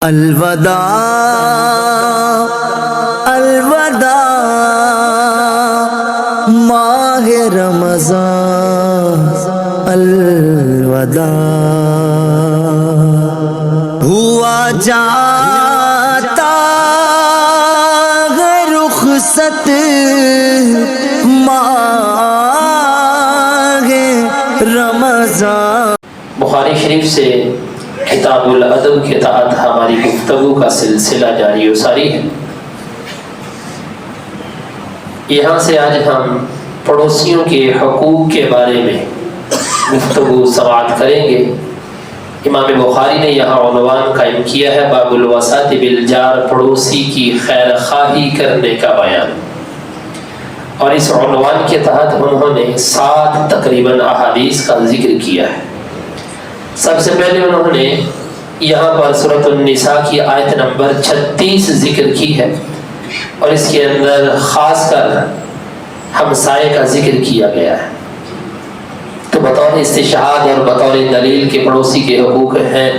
الوداع الوداع ماہ رمضان الوداع ہوا جاتا ہے رخصت ماہ رمضان۔ بخاری شریف سے کتاب الادب کے تحت ہماری گفتگو کا سلسلہ جاری و ساری ہے۔ یہاں سے آج ہم پڑوسیوں کے حقوق کے بارے میں گفتگو سماعت کریں گے۔ امام بخاری نے یہاں عنوان قائم کیا ہے باب الوساط بالجار، پڑوسی کی خیر خواہی کرنے کا بیان، اور اس عنوان کے تحت انہوں نے 7 تقریباً احادیث کا ذکر کیا ہے۔ سب سے پہلے انہوں نے یہاں پر سورۃ النساء کی آیت نمبر 36 ذکر کی ہے، اور اس کے اندر خاص کر ہمسائے کا ذکر کیا گیا ہے۔ تو بطور استشہاد اور بطور دلیل کے پڑوسی کے حقوق ہیں،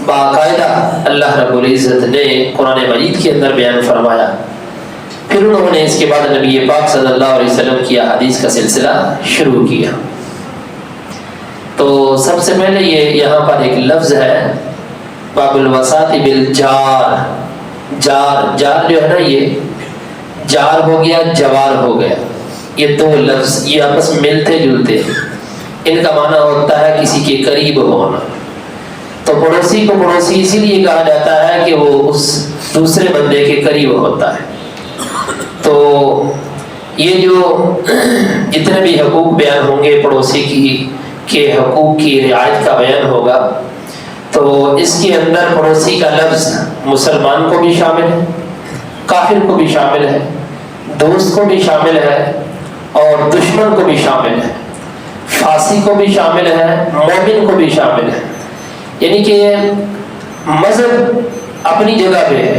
باقاعدہ اللہ رب العزت نے قرآن مجید کے اندر بیان فرمایا۔ پھر انہوں نے اس کے بعد نبی پاک صلی اللہ علیہ وسلم کی احادیث کا سلسلہ شروع کیا۔ تو سب سے پہلے یہ یہاں پر ایک لفظ ہے باب الوساط بالجار۔ جار جو ہے نا، یہ جار ہو گیا، جوار ہو گیا، یہ 2 لفظ یہ آپس میں ملتے جلتے ہیں۔ ان کا معنی ہوتا ہے کسی کے قریب ہونا۔ تو پڑوسی کو پڑوسی اسی لیے کہا جاتا ہے کہ وہ اس دوسرے بندے کے قریب ہوتا ہے۔ تو یہ جو جتنے بھی حقوق بیان ہوں گے پڑوسی کے حقوق کی رعایت کا بیان ہوگا، تو اس کے اندر پڑوسی کا لفظ مسلمان کو بھی شامل ہے، کافر کو بھی شامل ہے، دوست کو بھی شامل ہے، اور دشمن کو بھی شامل ہے، فاسق کو بھی شامل ہے، مومن کو بھی شامل ہے۔ یعنی کہ مذہب اپنی جگہ پہ ہے،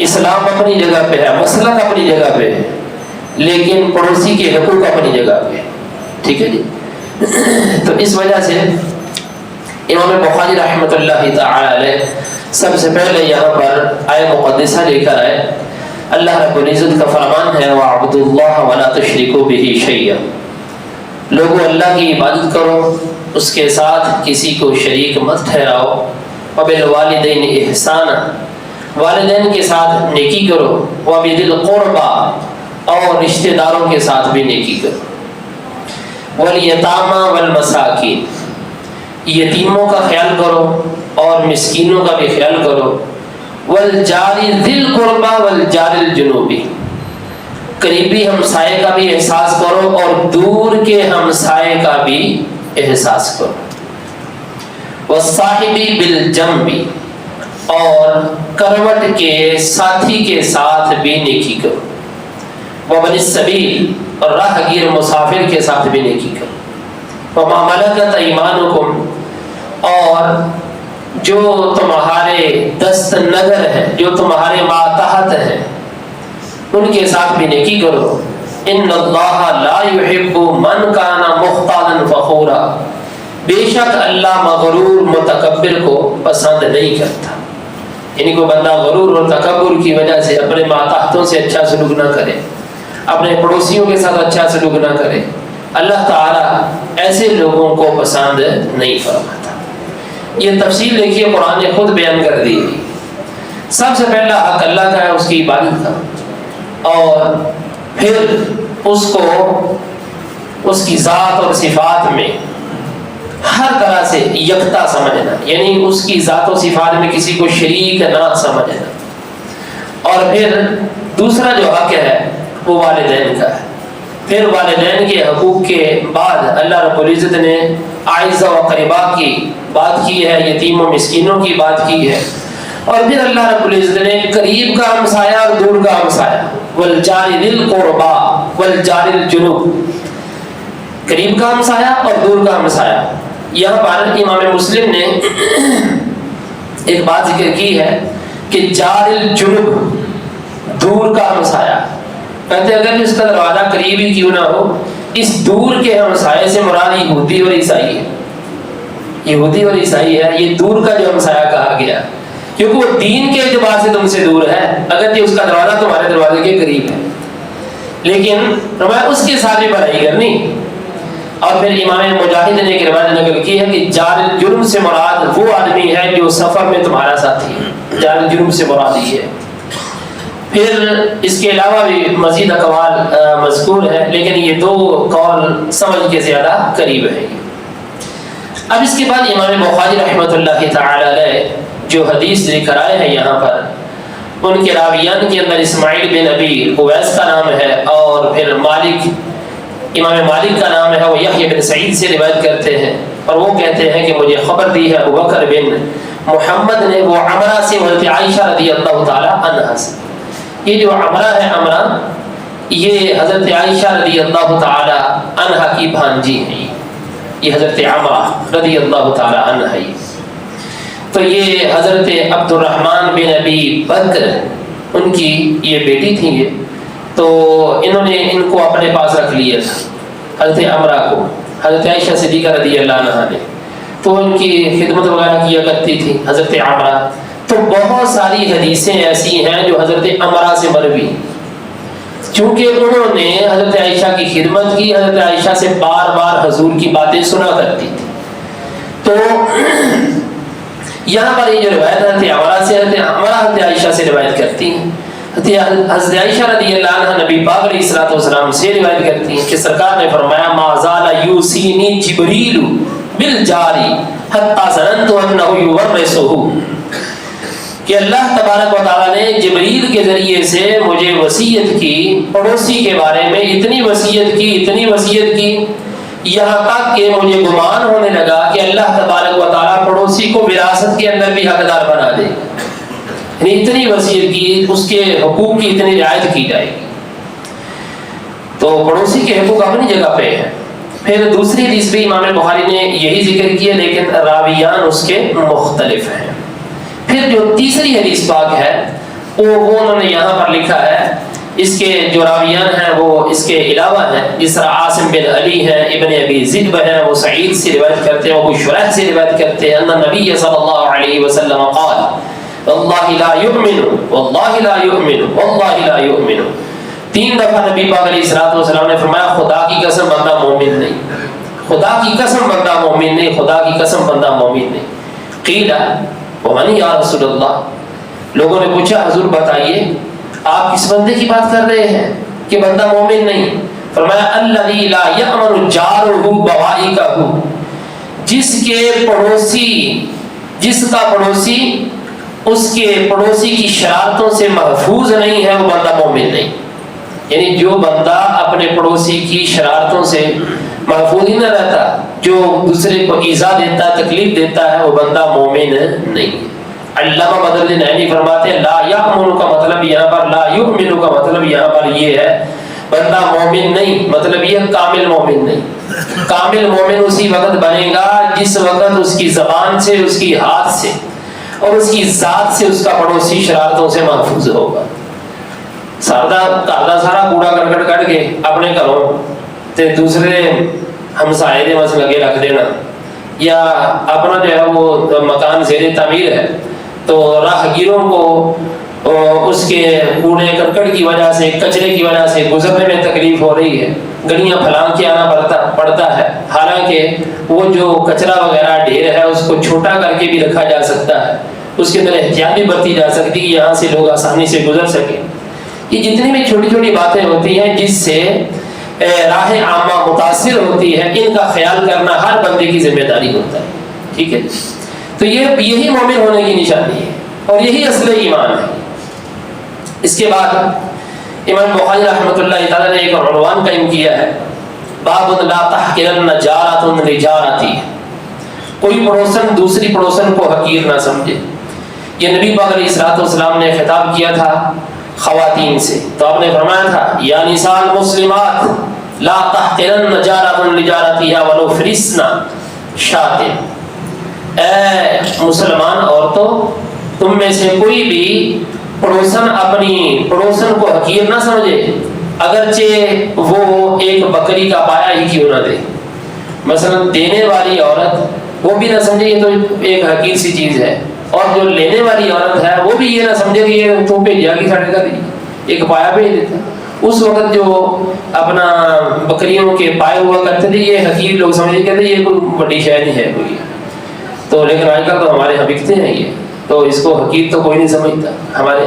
اسلام اپنی جگہ پہ ہے، مسلک اپنی جگہ پہ ہے، لیکن پڑوسی کے حقوق اپنی جگہ پہ ہے۔ ٹھیک ہے جی۔ تو اس وجہ سے امام بخاری رحمۃ اللہ تعالی علیہ سب سے پہلے یہاں پر آیت مقدسہ لے کر آئے۔ اللہ رب العزت کا فرمان ہے وَاعْبُدُوا اللَّهَ وَلَا تُشْرِكُوا بِهِ شَيْئًا، لوگوں اللہ کی عبادت کرو، اس کے ساتھ کسی کو شریک مت ٹھہراؤ۔ وَبِالْوَالِدَيْنِ إِحْسَانًا، والدین کے ساتھ نیکی کرو۔ وَبِذِي الْقُرْبَى، اور رشتہ داروں کے ساتھ بھی نیکی کرو۔ وَالْيَتَامَى وَالْمَسَاكِينَ، یتیموں کا خیال کرو اور مسکینوں کا بھی خیال کرو۔ وَالْجَارِ ذِي الْقُرْبَى وَالْجَارِ الْجُنُوبِ، قریبی ہمسائے کا بھی احساس کرو اور دور کے ہمسائے کا بھی احساس کرو۔ وَالصَّاحِبِ بِالْجَنبِ، اور کروٹ کے ساتھی کے ساتھ بھی نیکی کرو۔ وَابْنِ السَّبِيلِ، اور راہ گیر مسافر کے ساتھ بھی نیکی کرو۔ وَمَا مَلَكَتْ أَيْمَانُكُمْ، اور جو تمہارے دست نگر ہیں، جو تمہارے ماتحت ہیں، ان کے ساتھ بھی نیکی کرو۔ إِنَّ اللَّهَ لَا يُحِبُّ مَنْ كَانَ مُخْتَالًا فَخُورًا، بے شک اللہ مغرور متکبر کو پسند نہیں کرتا۔ یعنی کوئی بندہ غرور اور تکبر کی وجہ سے اپنے ماتحتوں سے اچھا سلوک نہ کرے، اپنے پڑوسیوں کے ساتھ اچھا سلوک نہ کرے، اللہ تعالیٰ ایسے لوگوں کو پسند نہیں فرماتا۔ یہ تفصیل دیکھیے قرآن نے خود بیان کر دی۔ سب سے پہلا حق اللہ کا ہے، اس کی عبادت کا، اور پھر اس کو اس کی ذات اور صفات میں ہر طرح سے یکتا سمجھنا، یعنی اس کی ذات و صفات میں کسی کو شریک نہ سمجھنا۔ اور پھر دوسرا جو حق ہے وہ والدین کا ہے۔ پھر والدین کے حقوق کے بعد اللہ رب العزت نے اعزا و قربا کی بات کی ہے، یتیم و مسکینوں کی بات کی ہے، اور پھر اللہ رب العزت نے قریب کا ہمسایہ اور دور کا ہمسایہ، والجار ذی القربى والجار الجنوب، قریب کا ہمسایہ اور دور کا ہمسایہ۔ یہاں پر امام مسلم نے ایک بات ذکر کی ہے کہ جار الجنوب، دور کا ہمسایہ، کہتے اگر اس کا دروازہ قریب ہی کیوں نہ ہو، اس دور کے ہمسائے سے مراد یہودی اور عیسائی ہے، یہودی اور عیسائی ہے، یہ دور کا جو ہمسایہ کہا گیا، کیونکہ وہ دین کے اعتبار سے تم سے دور ہے، اگرچہ اس کا دروازہ تمہارے دروازے کے قریب ہے، لیکن فرمایا اس کے ساتھ بھی بھلائی کرنی۔ اور پھر امام مجاہد نے ایک روایت نقل کی ہے کہ جار جرم سے مراد وہ آدمی ہے جو سفر میں تمہارا ساتھی ہے، جار جرم سے مراد یہ ہے۔ پھر اس کے علاوہ بھی مزید اقوال مذکور ہے، لیکن یہ دو قول سمجھ کے زیادہ قریب ہے۔ اب اس کے بعد امام بخاری رحمۃ اللہ تعالی علیہ جو حدیث ذکر آئے ہیں یہاں پر، ان کے راویان کے اندر اسماعیل بن ابی اویس کا نام ہے، اور پھر مالک، امام مالک کا نام ہے، وہ یحییٰ بن سعید سے روایت کرتے ہیں، اور وہ کہتے ہیں کہ مجھے خبر دی ہے ابوبکر بن محمد نے، وہ عمرہ سے، حضرت عائشہ رضی اللہ تعالی عنہا سے۔ یہ جو عمرہ ہے، عمرہ یہ حضرت عائشہ رضی اللہ تعالی عنہا کی بھانجی ہے، یہ حضرت عمرہ رضی اللہ تعالی عنہا ہے۔ تو یہ حضرت عبد الرحمن بن ابی بکر ان کی یہ بیٹی تھی، یہ تو انہوں نے ان کو اپنے پاس رکھ لیا تھا، حضرت عمرہ کو حضرت عائشہ صدیقہ رضی اللہ عنہا نے، تو ان کی خدمت وغیرہ کیا کرتی تھی حضرت عمرہ۔ تو بہت ساری حدیثیں ایسی ہیں جو حضرت عمرہ سے مروی، چونکہ انہوں نے حضرت عائشہ کی خدمت کی، حضرت عائشہ سے بار بار حضور کی باتیں سنا کرتی تھی۔ تو یہاں پر یہ جو روایت حضرت عمرہ سے، حضرت عمرہ حضرت عائشہ سے روایت کرتی ہیں۔ حضرت عائشہ رضی اللہ عنہ نبی پاک علیہ الصلوۃ والسلام سے روایت کرتی ہیں کہ سرکار نے فرمایا ما زال یوصینی جبریل بالجاری حتی ظننت انہ یورثہ، کہ اللہ تبارک و تعالیٰ نے جبریل کے ذریعے سے مجھے وصیت کی پڑوسی کے بارے میں، اتنی وصیت کی یہاں تک کہ مجھے گمان ہونے لگا کہ اللہ تبارک و تعالیٰ پڑوسی کو وراثت کے اندر بھی حقدار بنا دے، یعنی اتنی وصیت کی، اس کے حقوق کی اتنی رعایت کی جائے گی۔ تو پڑوسی کے حقوق اپنی جگہ پہ ہیں۔ پھر دوسری حدیث بھی امام بخاری نے یہی ذکر کیا، لیکن راویان اس کے مختلف ہیں۔ پھر جو تیسری حدیث پاک ہے وہ انہوں نے یہاں پر لکھا ہے، اس کے جو راویان ہیں وہ اس کے علاوہ ہیں، جس طرح عاصم بن علی ہیں، ابن ابی ذئب ہیں، وہ سعید سے روایت کرتے ہیں، ابو شریح سے روایت کرتے ہیں، ان نبی صلی اللہ علیہ وسلم قال واللہ لا یؤمن واللہ لا یؤمن واللہ لا یؤمن، 3 دفعہ نبی پاک علیہ الصلوۃ والسلام نے فرمایا خدا کی قسم بندہ مومن نہیں، خدا کی قسم بندہ مومن نہیں، خدا کی قسم بندہ مومن نہیں۔ قیل ومن یا رسول اللہ، لوگوں نے پوچھا حضور بتائیے آپ کس بندے کی بات کر رہے ہیں کہ بندہ مومن نہیں؟ فرمایا الذی لا یأمن جارہ بوائقہ، جس کا پڑوسی اس کے پڑوسی کی شرارتوں سے محفوظ نہیں ہے، وہ بندہ مومن نہیں۔ یعنی جو بندہ اپنے پڑوسی کی شرارتوں سے محفوظ ہی نہ رہتا، جو دوسرے کو ایذا دیتا، تکلیف دیتا ہے، وہ بندہ مومن نہیں۔ علامہ بدر الدین عینی فرماتے ہیں لا یأمن کا مطلب یہاں پر، لا یؤمن کا مطلب یہاں پر یہ ہے بندہ مومن نہیں، مطلب یہ کامل مومن نہیں۔ کامل مومن اسی وقت بنے گا جس وقت اس کی زبان سے، اس کی ہاتھ سے اور اس کی ذات سے اس کا پڑوسی شرارتوں سے محفوظ ہوگا۔ سارا کوڑا کرکٹ کٹ کے اپنے گھروں تے دوسرے ہمسائے دے مس لگے رکھ دینا، یا اپنا جو ہے وہ مکان زیر تعمیر ہے تو راہگیروں کو اس کے کوڑے کرکٹ کی وجہ سے، کچرے کی وجہ سے گزرنے میں تکلیف ہو رہی ہے، گلیاں پھلانگ کے آنا پڑتا ہے، حالانکہ وہ جو کچرا وغیرہ ڈھیر ہے اس کو چھوٹا کر کے بھی رکھا جا سکتا ہے، اس کے اندر احتیاط بھی برتی جا سکتی ہے، یہاں سے لوگ آسانی سے گزر سکیں۔ یہ جتنی بھی چھوٹی چھوٹی باتیں ہوتی ہیں جس سے راہ عامہ متاثر ہوتی ہے، ان کا خیال کرنا ہر بندے کی ذمہ داری ہوتا ہے، ٹھیک ہے؟ تو یہی مومن ہونے کی نشانی ہے اور یہی اصل ایمان ہے۔ اس کے بعد امام بخاری رحمۃ اللہ تعالی نے ایک عنوان قائم کیا ہے، باب لا تحقرن جارۃ لجارتی، کوئی پڑوسن دوسری پڑوسن کو حقیر نہ سمجھے۔ یہ نبی پاک علیہ الصلوۃ والسلام نے خطاب کیا تھا خواتین سے، تو آپ نے فرمایا تھا یا نساء المسلمات لا تحقرن جارۃ لجارتها ولو فرسن شاۃ، اے مسلمان عورتوں تم میں سے کوئی بھی پڑوسن اپنی پڑوسن کو حقیر نہ سمجھے، اگرچہ وہ ایک بکری کا پایا ہی کیوں نہ دے۔ مثلا دینے والی عورت وہ بھی نہ سمجھے یہ تو ایک حقیر سی چیز ہے، اور جو لینے والی عورت ہے وہ بھی یہ نہ سمجھے کہ یہ تو بھیجا کہ ساڑھے کا ایک پایا بھیج دیتا. اس وقت جو اپنا بکریوں کے پائے ہوا کرتے تھے یہ حقیر لوگ سمجھے کہتے یہ کوئی بڑی شے نہیں ہے کوئی. تو لیکن آج کل تو ہمارے یہاں بکتے ہیں یہ, تو اس کو حقیر تو کوئی نہیں سمجھتا ہمارے.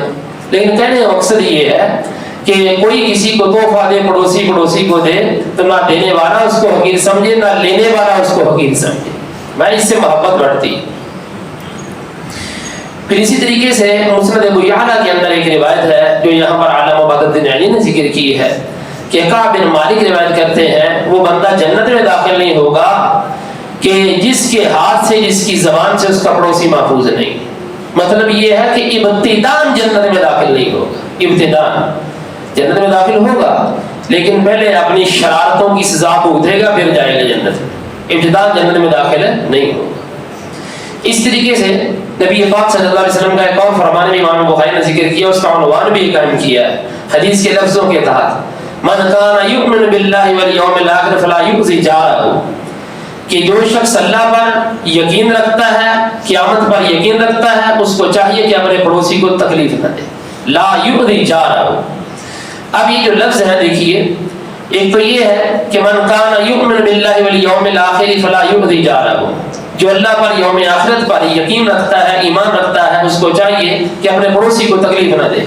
لیکن کہنے کا مقصد یہ ہے کہ کوئی کسی کو تحفہ دے, پڑوسی کو دے, تو نہ دینے والا اس کو حقیر سمجھے نہ لینے والا اس کو حقیر سمجھے, میں اس سے محبت بڑھتی. پھر اسی طریقے سے مسند ابو یعلا کے اندر ایک روایت ہے جو یہاں پر علامہ عبادت الدین علی نے ذکر کی ہے کہ کعب بن مالک روایت کرتے ہیں وہ بندہ جنت میں داخل نہیں ہوگا کہ جس کے ہاتھ سے, جس کی زبان سے اس کا پڑوسی محفوظ نہیں. مطلب یہ ہے کہ ابتداءً جنت میں داخل نہیں ہوگا, ابتداءً جنت میں داخل ہوگا لیکن پہلے اپنی شرارتوں کی سزا بھگتے گا پھر جائے گا جنت میں, ابتداءً جنت میں داخل نہیں ہوگا. اس طریقے سے نبی پاک صلی اللہ علیہ وسلم کا ایک اور فرمان بھی امام بخاری نے ذکر کیا, اس کا عنوان بھی قائم کیا ہے حدیث کے لفظوں کے تحت, من کان یؤمن باللہ والیوم الاخر فلا یؤذی جارہ, کہ جو شخص اللہ پر یقین رکھتا ہے, قیامت پر یقین رکھتا ہے, اس کو چاہیے کہ اپنے پڑوسی کو تکلیف نہ دے. لا یؤذی جارہ. اب یہ جو لفظ ہے دیکھیے, ایک تو یہ ہے کہ من کان یؤمن باللہ والیوم الاخر فلا یؤذی جارہ, جو اللہ پر یوم آخرت پر یقین رکھتا ہے, ایمان رکھتا ہے, اس کو چاہیے کہ اپنے پڑوسی کو تکلیف نہ دے.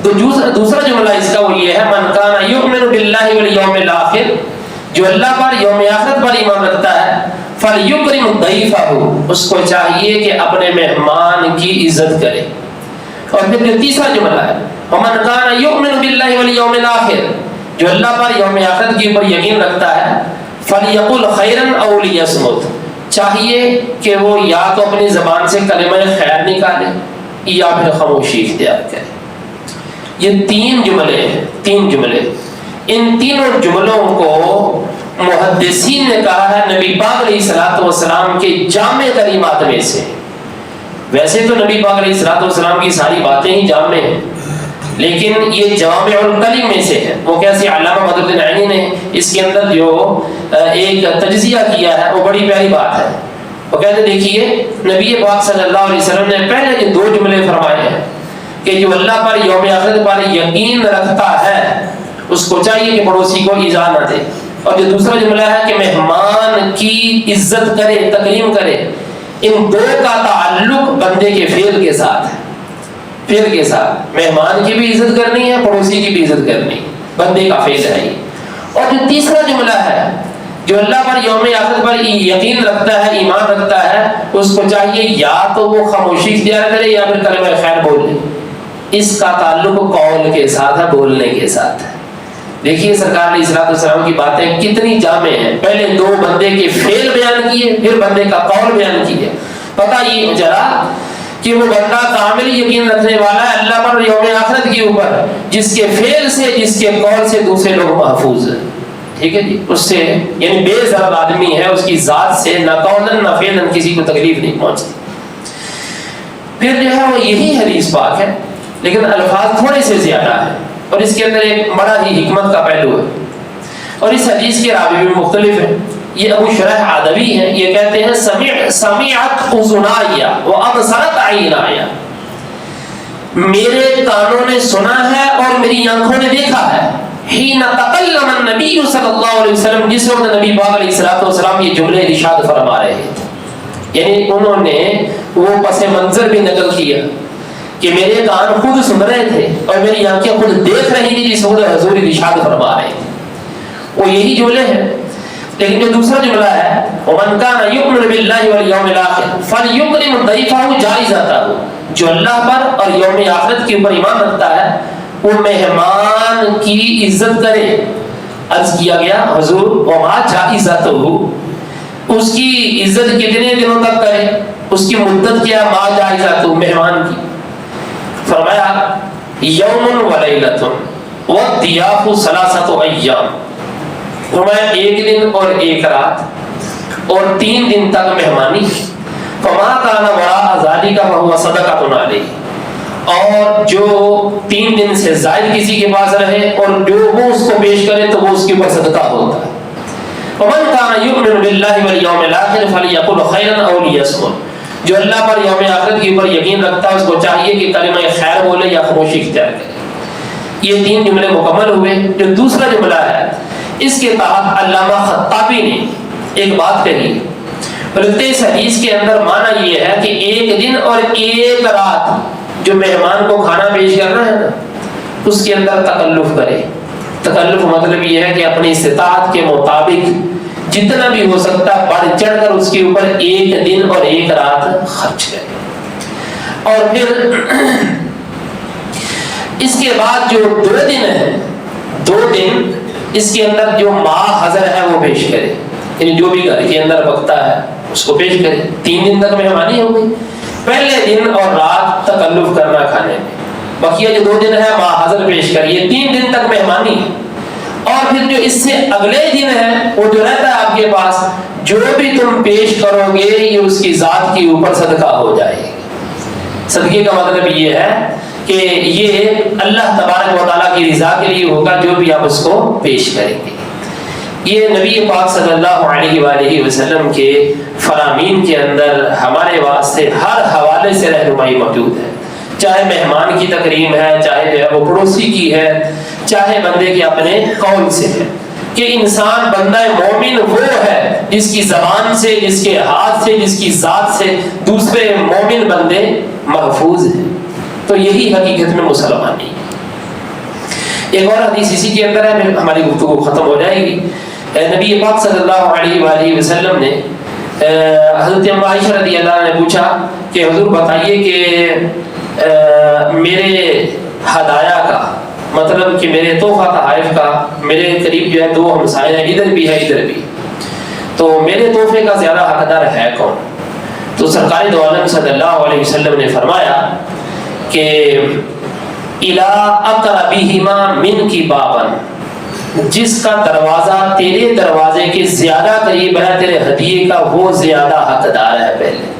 تو دوسرا جملہ اس کا وہ یہ ہے من کان یؤمن باللہ والیوم الاخر, جو اللہ پر یوم آخرت پر ایمان رکھتا ہے, فلیکرم ضیفہ, اس کو چاہیے کہ اپنے مہمان کی عزت کرے. اور پھر جو تیسرا جملہ ہے ومن کان یؤمن باللہ والیوم الاخر, جو اللہ پر یوم آخرت کے اوپر یقین رکھتا ہے, فلیقل خیرا او لیصمت, چاہیے کہ وہ یا تو اپنی زبان سے کلمہ خیر نکالے یا پھر خاموشی اختیار کرے. یہ تین جملے ہیں, تین جملے. ان تینوں جملوں کو محدثین نے کہا ہے نبی پاک علیہ الصلوۃ والسلام کے جامع کلمات میں سے. ویسے تو نبی پاک علیہ الصلوۃ والسلام کی ساری باتیں ہی جامع ہیں, لیکن یہ جامع الکلم میں سے ہے. وہ کیسے علامہ بدر الدین عینی نے اس کے اندر جو ایک تجزیہ کیا ہے وہ بڑی پیاری بات ہے. وہ کہتے دیکھیے نبی پاک صلی اللہ علیہ وسلم نے پہلے جو دو جملے فرمائے ہیں کہ جو اللہ پر یوم آخرت پر یقین رکھتا ہے اس کو چاہیے کہ پڑوسی کو ایذا نہ دے, اور جو دوسرا جملہ ہے کہ مہمان کی عزت کرے, تکریم کرے. ان دو کا تعلق بندے کے فعل کے ساتھ ہے, فعل کے ساتھ. مہمان کی بھی عزت کرنی ہے, پڑوسی کی بھی عزت کرنی, بندے کا فعل ہے یہ. اور جو تیسرا جملہ ہے جو اللہ پر یوم آخرت پر یقین رکھتا ہے, ایمان رکھتا ہے, اس کو چاہیے یا تو وہ خاموشی اختیار کرے یا پھر کلمہ خیر بول لے. اس کا تعلق قول کے ساتھ ہے, بولنے کے ساتھ ہے. دیکھیے سرکار علیہ الصلوۃ والسلام کی باتیں کتنی جامع ہیں. پہلے دو بندے کے فعل بیان کیے, پھر بندے کا قول بیان کیے. پتہ یہ چلا کہ وہ بندہ کامل یقین رکھنے والا ہے اللہ پر یوم آخرت کے اوپر, جس کے فعل سے, جس کے قول سے دوسرے لوگ محفوظ ہیں. ٹھیک ہے جی, اس سے یعنی بے ضرر آدمی ہے, اس کی ذات سے نہ قولاً نہ فعلاً کسی کو تکلیف نہیں پہنچتی. پھر جو ہے وہ یہی حدیث پاک ہے لیکن الفاظ تھوڑے سے زیادہ ہیں, اور اس کے اندر ایک بڑا ہی حکمت کا پہلو ہے. اور اس حدیث کے راوی بھی مختلف ہیں. یہ ابو شرح عدوی ہیں, یہ کہتے ہیں سمعت اذنایا وابصرت عینایا, میرے کانوں نے سنا ہے اور میری آنکھوں نے دیکھا ہے. حين تکلم النبی صلی اللہ علیہ وسلم, جس وقت نبی پاک علیہ الصلوۃ والسلام یہ جملے ارشاد فرما رہے تھے, یعنی انہوں نے وہ پس منظر بھی نقل کیا کہ میرے کان خود سن رہے تھے اور میری آنکھیں خود دیکھ رہی تھی جس وقت حضور ارشاد فرما رہے تھے. وہ یہی جملے ہیں. لیکن جو دوسرا جملہ ہے ومن کان یؤمن باللہ والیوم الاخر فلیکرم ضیفہ جائزتہ, جو اللہ پر اور یوم آخرت کے اوپر ایمان رکھتا ہے وہ مہمان کی عزت کرے. عرض کیا گیا حضور وما جائزتہ, اس کی عزت کتنے دنوں تک کرے, اس کی مدت کیا, ما جائزتہ مہمان کی. فرمایا یوم و لیلۃ والضیاف ثلاثۃ ایام, فرمایا ایک دن اور ایک رات اور 3 دن تک مہمانی. فما کان وراء ذلک فهو صدقۃ علیہ, اور جو 3 دن سے زائد کسی کے پاس رہے اور جو وہ اس کو پیش کرے تو وہ اس کے اوپر صدقہ ہوتا ہے. ومن کان یؤمن باللہ والیوم الاخر فلیقل خیرا او لیصمت, جو اللہ پر یوم آخرت کے اوپر یقین رکھتا ہے اس کو چاہیے کہ کلمہ خیر بولے یا خاموشی اختیار کرے۔ یہ 3 جملے مکمل ہوئے۔ جو دوسرا جملہ ہے اس کے تحت علامہ خطابی نے ایک بات کہی، بلکہ اس حدیث کے اندر معنی یہ ہے کہ ایک دن اور ایک رات جو مہمان کو کھانا پیش کرنا ہے نا اس کے اندر تکلف کرے۔ تکلف مطلب یہ ہے کہ اپنی استطاعت کے مطابق جتنا بھی ہو سکتا ہے بڑھ چڑھ کر اس کے اوپر ایک دن اور ایک رات خرچ کرے۔ اور پھر اس کے بعد جو 2 دن ہے، 2 دن اس کے اندر جو ماہ حضر ہے وہ پیش کرے، یعنی جو بھی گھر کے اندر پکتا ہے اس کو پیش کرے۔ 3 دن تک مہمانی ہو گئی۔ پہلے دن اور رات تکلف کرنا کھانے میں، بقیہ جو 2 دن ہے ماہ حضر پیش کریے، 3 دن تک مہمانی۔ اور پھر جو اس سے اگلے دن ہے وہ جو رہتا ہے آپ کے پاس، جو بھی تم پیش کرو گے یہ اس کی ذات کے اوپر صدقہ ہو جائے گی۔ صدقے کا مطلب یہ ہے کہ یہ اللہ تبارک و تعالیٰ کی رضا کے لیے ہوگا جو بھی آپ اس کو پیش کریں گے۔ یہ نبی پاک صلی اللہ علیہ وآلہ وسلم کے فرامین کے اندر ہمارے واسطے ہر حوالے سے رہنمائی موجود ہے، چاہے مہمان کی تکریم ہے، چاہے جو ہے وہ پڑوسی کی ہے، چاہے بندے کے اپنے قول سے ہے، کہ انسان بندہ مومن وہ ہے جس کی زبان سے، جس کے ہاتھ سے، جس کی ذات سے دوسرے مومن بندے محفوظ ہیں۔ تو یہی حقیقت میں مسلمانی۔ ایک اور حدیث اسی کے اندر ہے، پھر ہماری گفتگو ختم ہو جائے گی۔ نبی پاک صلی اللہ علیہ وآلہ وسلم نے حضرت عائشہ رضی اللہ عنہ نے پوچھا کہ حضور بتائیے کہ میرے ہدایا کا مطلب کہ میرے تحفہ تحائف کا، میرے قریب جو ہے 2 ہمسائے ہیں، ادھر بھی ہے ادھر بھی، تو میرے تحفے کا زیادہ حقدار ہے کون؟ تو سرکار دو عالم صلی اللہ علیہ وسلم نے فرمایا کہ الا اقربہما منکی بابا، جس کا دروازہ تیرے دروازے کے زیادہ قریب ہے تیرے ہدیے کا وہ زیادہ حقدار ہے۔ پہلے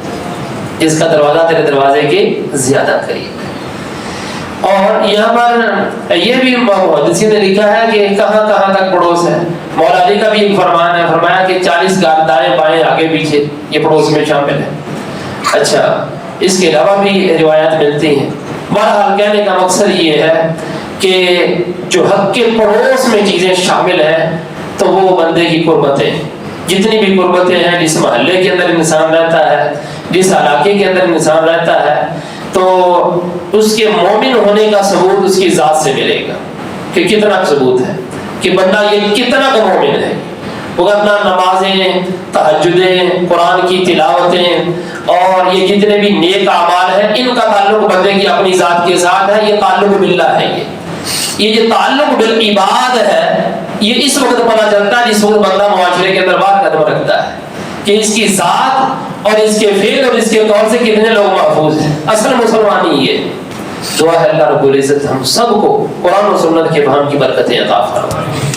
جس کا دروازہ تیرے دروازے کے زیادہ قریب ہے۔ اور یہاں پر یہ بھی محدثین نے لکھا ہے کہ کہاں کہاں تک پڑوس ہے۔ مولا علی کا بھی ایک فرمان ہے، فرمایا کہ 40 گز دائیں بائیں آگے پیچھے یہ پڑوس میں شامل ہے۔ اچھا، اس کے علاوہ بھی روایات ملتی ہیں۔ بہرحال کہنے کا مقصد یہ ہے کہ جو حق کے پڑوس میں چیزیں شامل ہیں تو وہ بندے کی قربتیں، جتنی بھی قربتیں ہیں، جس محلے کے اندر انسان رہتا ہے، جس علاقے کے اندر انسان رہتا ہے، تو اس کے مومن ہونے کا ثبوت اس کی ذات سے ملے گا کہ کتنا ثبوت ہے کہ بندہ یہ کتنا کا مومن ہے۔ وہ اپنا نمازیں، تہجدیں، قرآن کی تلاوتیں اور یہ جتنے بھی نیک اعمال ہیں ان کا تعلق بندے کی اپنی ذات کے ساتھ ہے۔ یہ تعلق باللہ ہے، یہ جو تعلق بالعباد ہے یہ اس وقت پتہ چلتا ہے جس وقت بندہ معاشرے کے اندر بات قدم رکھتا ہے کہ اس کی ذات اور اس کے فعل اور اس کے قول سے کتنے لوگ محفوظ ہیں۔ اصل مسلمانی یہ دعا ہے اللہ رب العزت ہم سب کو قرآن و سنت کے فہم کی برکتیں عطا فرمائے۔